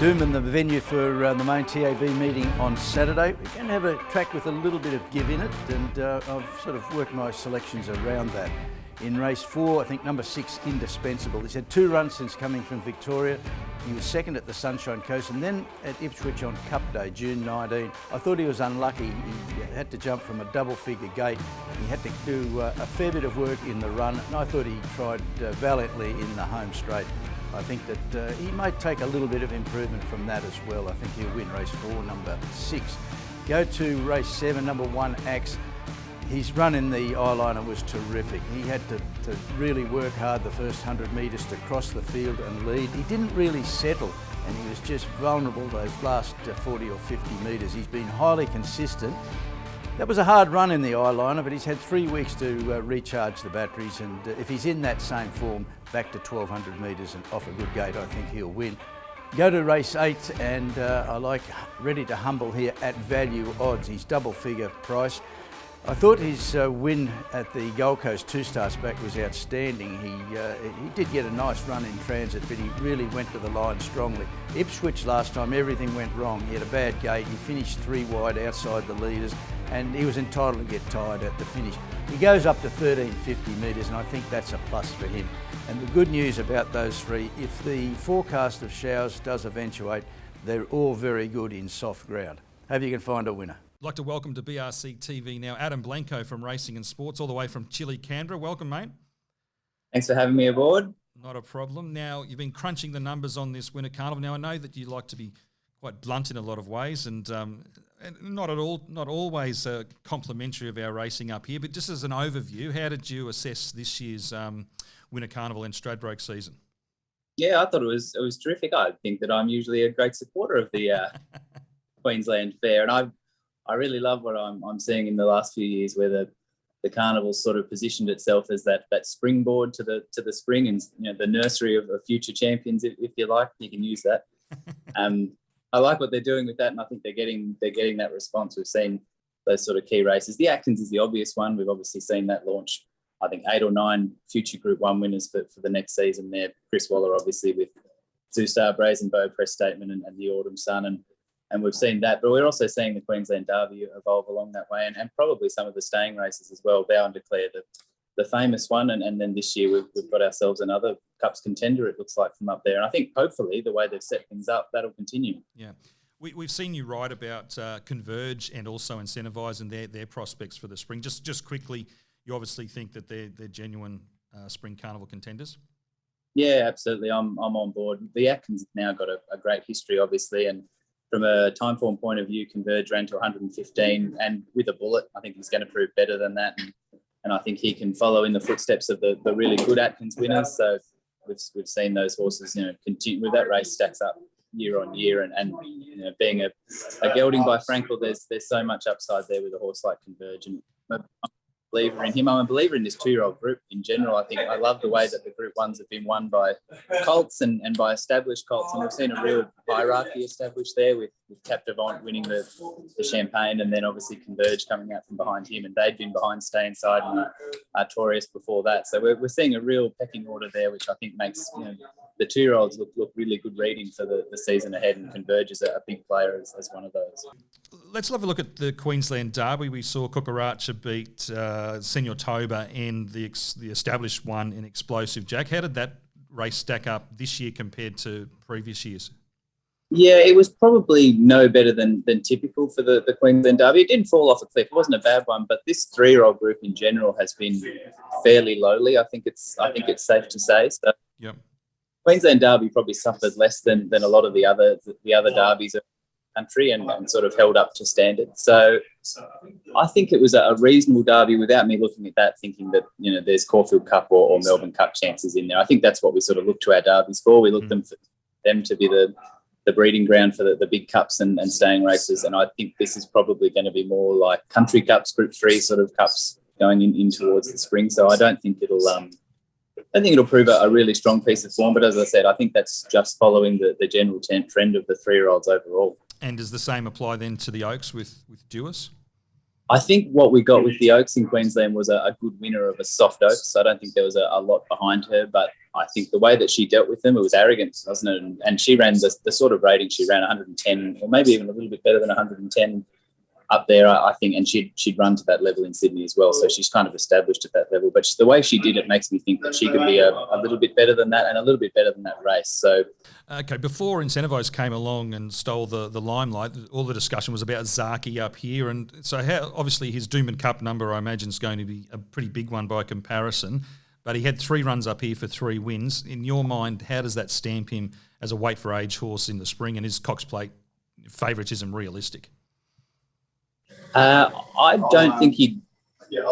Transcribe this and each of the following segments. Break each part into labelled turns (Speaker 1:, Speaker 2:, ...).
Speaker 1: Doomben, the venue for the main TAB meeting on Saturday. We're going to have a track with a little bit of give in it, and I've sort of worked my selections around that. In race 4, I think number 6, Indispensable. He's had 2 runs since coming from Victoria. He was second at the Sunshine Coast and then at Ipswich on Cup Day, June 19. I thought he was unlucky. He had to jump from a double-figure gate. He had to do a fair bit of work in the run, and I thought he tried valiantly in the home straight. I think that he might take a little bit of improvement from that as well. I think he'll win race 4, number 6. Go to race 7, number 1, Axe. His run in the eyeliner was terrific. He had to really work hard the first 100 metres to cross the field and lead. He didn't really settle, and he was just vulnerable those last 40 or 50 metres. He's been highly consistent. That was a hard run in the eyeliner, but he's had 3 weeks to recharge the batteries, and if he's in that same form, back to 1200 metres and off a good gate, I think he'll win. Go to race 8, and I like Ready to Humble here at value odds. He's double figure price. I thought his win at the Gold Coast 2 starts back was outstanding. He did get a nice run in transit, but he really went to the line strongly. Ipswich last time, everything went wrong. He had a bad gate. He finished 3 wide outside the leaders, and he was entitled to get tired at the finish. He goes up to 1350 metres, and I think that's a plus for him. And the good news about those 3, if the forecast of showers does eventuate, they're all very good in soft ground. Hope you can find a winner.
Speaker 2: I'd like to welcome to BRC TV now Adam Blanco from Racing and Sports, all the way from Chile, Canberra. Welcome, mate.
Speaker 3: Thanks for having me aboard.
Speaker 2: Not a problem. Now, you've been crunching the numbers on this winter carnival. Now, I know that you like to be quite blunt in a lot of ways, and not always complimentary of our racing up here, but just as an overview, how did you assess this year's winter carnival and Stradbroke season?
Speaker 3: Yeah, I thought it was terrific. I think that I'm usually a great supporter of the Queensland Fair, and I really love what I'm seeing in the last few years, where the carnival sort of positioned itself as that springboard to the spring, and the nursery of future champions, if you like. You can use that. I like what they're doing with that, and I think they're getting that response. We've seen those sort of key races. The Atkins is the obvious one. We've obviously seen that launch. I think 8 or 9 future Group 1 winners for the next season there. Chris Waller, obviously, with Zoustar, Brazen Bow, Press Statement, and the Autumn Sun, and we've seen that, but we're also seeing the Queensland Derby evolve along that way, and probably some of the staying races as well. Bow and Declare, the famous one, and then this year we've got ourselves another Cups contender, it looks like, from up there. And I think hopefully the way they've set things up, that'll continue.
Speaker 2: Yeah. We've seen you write about Converge and also Incentivise and their prospects for the spring. Just quickly, you obviously think that they're genuine spring carnival contenders? Yeah,
Speaker 3: absolutely. I'm on board. The Atkins have now got a great history, obviously, and from a time form point of view, Converge ran to 115, and with a bullet, I think he's going to prove better than that. And I think he can follow in the footsteps of the really good Atkins winners. So we've seen those horses, continue with that race stacks up year on year. And being a gelding by Frankel, there's so much upside there with a horse like Converge. And I'm a believer in him. I'm a believer in this 2-year-old group in general. I think I love the way that the Group 1s have been won by colts and by established colts. And we've seen a real hierarchy established there with Captivant winning the Champagne, and then obviously Converge coming out from behind him. And they'd been behind Stay Inside and Artorias before that. So we're seeing a real pecking order there, which I think makes the 2-year-olds look really good reading for the season ahead. And Converge is a big player as one of those.
Speaker 2: Let's have a look at the Queensland Derby. We saw Kukaracha beat Senor Toba and the established one in Explosive Jack. How did that race stack up this year compared to previous years?
Speaker 3: Yeah, it was probably no better than typical for the Queensland Derby. It didn't fall off a cliff. It wasn't a bad one, but this 3-year-old group in general has been fairly lowly. I think it's safe to say. So
Speaker 2: yep.
Speaker 3: Queensland Derby probably suffered less than a lot of the other derbies of the country and sort of held up to standard. So I think it was a reasonable derby without me looking at that thinking that there's Caulfield Cup or Melbourne Cup chances in there. I think that's what we sort of look to our derbies for. We look for them to be the breeding ground for the big cups and staying races. And I think this is probably going to be more like country cups, Group 3 sort of cups going in towards the spring. So I don't think it'll prove a really strong piece of form. But as I said, I think that's just following the general trend of the 3-year-olds overall.
Speaker 2: And does the same apply then to the Oaks with Duas?
Speaker 3: I think what we got with the Oaks in Queensland was a good winner of a soft Oaks. So I don't think there was a lot behind her, but I think the way that she dealt with them, it was arrogance, wasn't it? And she ran the sort of rating she ran, 110, or maybe even a little bit better than 110 up there, I think, and she'd run to that level in Sydney as well. So she's kind of established at that level. But the way she did it makes me think that she could be a little bit better than that and a little bit better than that race. So,
Speaker 2: okay, before Incentivise came along and stole the limelight, all the discussion was about Zaki up here. And so obviously his Doomben Cup number, I imagine, is going to be a pretty big one by comparison. But he had 3 runs up here for 3 wins. In your mind, how does that stamp him as a weight for age horse in the spring, and is Cox Plate favouritism realistic?
Speaker 3: I don't think he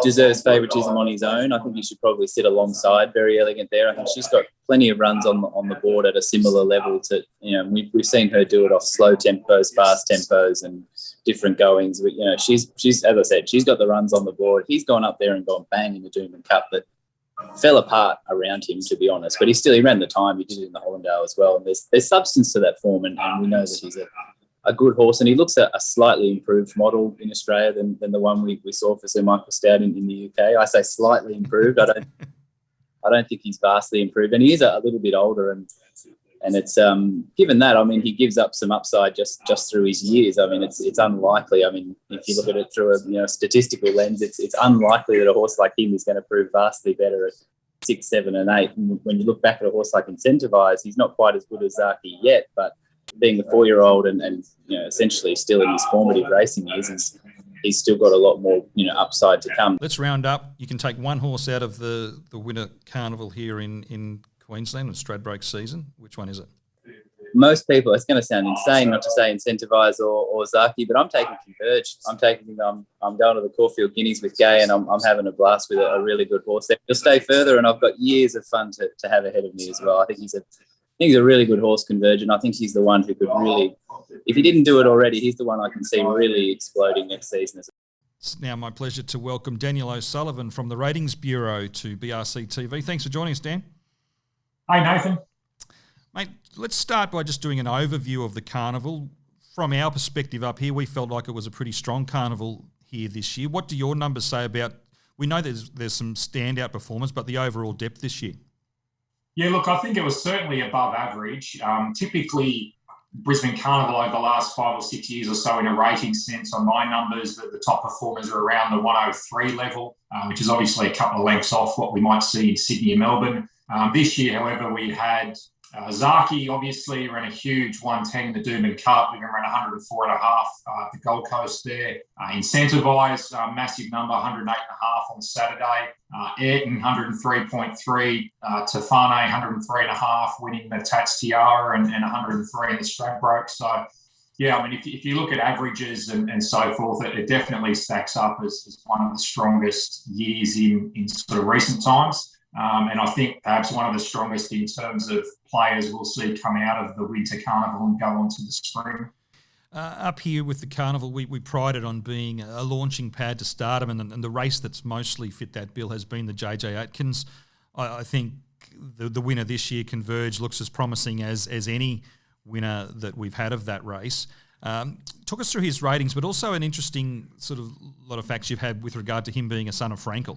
Speaker 3: deserves favouritism on his own. I think he should probably sit alongside Very Elegant there. I think she's got plenty of runs on the board at a similar level to, we've seen her do it off slow tempos, fast tempos and different goings. But, she's, as I said, she's got the runs on the board. He's gone up there and gone bang in the Doomben Cup that fell apart around him, to be honest. But he ran the time. He did it in the Hollandale as well. And there's substance to that form, and we know that he's a good horse, and he looks at a slightly improved model in Australia than the one we saw for Sir Michael Stout in the UK. I say slightly improved. I don't think he's vastly improved, and he is a little bit older, and it's given that, I mean, he gives up some upside just through his years. I mean, it's unlikely. I mean, if you look at it through a statistical lens, it's unlikely that a horse like him is going to prove vastly better at 6, 7, and 8. And when you look back at a horse like Incentivise, he's not quite as good as Zaki yet, but being a 4-year-old and essentially still in his formative racing years, he's still got a lot more upside to come.
Speaker 2: Let's round up. You can take one horse out of the winter carnival here in Queensland in Stradbroke season. Which one is it?
Speaker 3: Most people, it's going to sound insane not to say Incentivise or Zaki, but I'm taking Converge. I'm going to the Caulfield Guineas with Gay, and I'm having a blast with a really good horse there. He'll stay further, and I've got years of fun to have ahead of me as well. I think he's a really good horse, Converge, and I think he's the one who could really, if he didn't do it already, he's the one I can see really exploding next season.
Speaker 2: It's now my pleasure to welcome Daniel O'Sullivan from the Ratings Bureau to BRC TV. Thanks for joining us, Dan.
Speaker 4: Hi, Nathan.
Speaker 2: Mate, let's start by just doing an overview of the carnival. From our perspective up here, we felt like it was a pretty strong carnival here this year. What do your numbers say about, we know there's some standout performance, but the overall depth this year?
Speaker 4: Yeah, look, I think it was certainly above average. Typically, Brisbane Carnival over the last 5 or 6 years or so, in a rating sense, on my numbers, the top performers are around the 103 level, which is obviously a couple of lengths off what we might see in Sydney and Melbourne. This year, however, we had Zaki, obviously, ran a huge 110 in the Doomben Cup. We ran 104.5 at the Gold Coast there. Incentivise, massive number, 108.5 on Saturday. Ayrton, 103.3. Tefane, 103.5, winning the Tats Tiara, and 103 in the Stradbroke. So, yeah, I mean, if you look at averages and so forth, it definitely stacks up as one of the strongest years in sort of recent times. And I think perhaps one of the strongest in terms of players we'll see come out of the winter carnival and go on to the spring.
Speaker 2: Up here with the carnival, we prided on being a launching pad to stardom, and the race that's mostly fit that bill has been the JJ Atkins. I think the winner this year, Converge, looks as promising as any winner that we've had of that race. Talk us through his ratings, but also an interesting sort of lot of facts you've had with regard to him being a son of Frankel.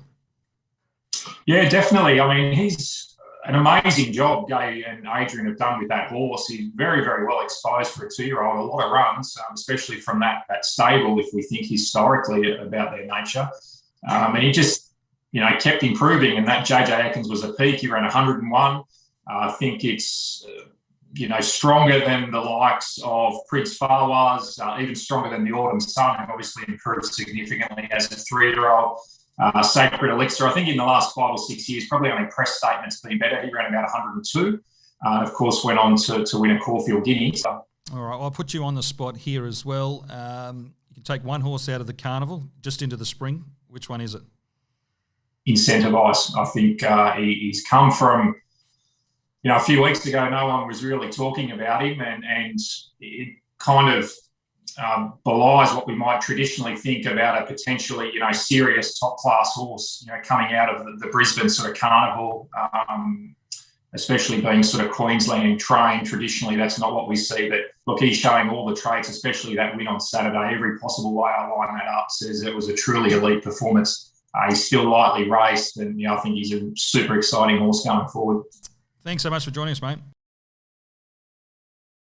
Speaker 4: Yeah, definitely. I mean, he's an amazing job Gay and Adrian have done with that horse. He's very, very well exposed for a 2-year-old, a lot of runs, especially from that stable, if we think historically about their nature. And he just, kept improving, and that JJ Atkins was a peak. He ran 101. I think it's, stronger than the likes of Prince Fawaz, even stronger than the Autumn Sun, who obviously improved significantly as a 3-year-old. Sacred Elixir, I think in the last 5 or 6 years, probably only press statements been better. He ran about 102. Of course, went on to win a Caulfield Guinea. So.
Speaker 2: All right, I'll put you on the spot here as well. You can take one horse out of the carnival just into the spring. Which one is it?
Speaker 4: Incentivise. I think he's come from, a few weeks ago, no one was really talking about him, and it kind of belies what we might traditionally think about a potentially, serious top-class horse, coming out of the Brisbane sort of carnival, especially being sort of Queensland trained. Traditionally, that's not what we see. But look, he's showing all the traits, especially that win on Saturday. Every possible way I line that up says it was a truly elite performance. He's still lightly raced, and I think he's a super exciting horse going forward.
Speaker 2: Thanks so much for joining us, mate.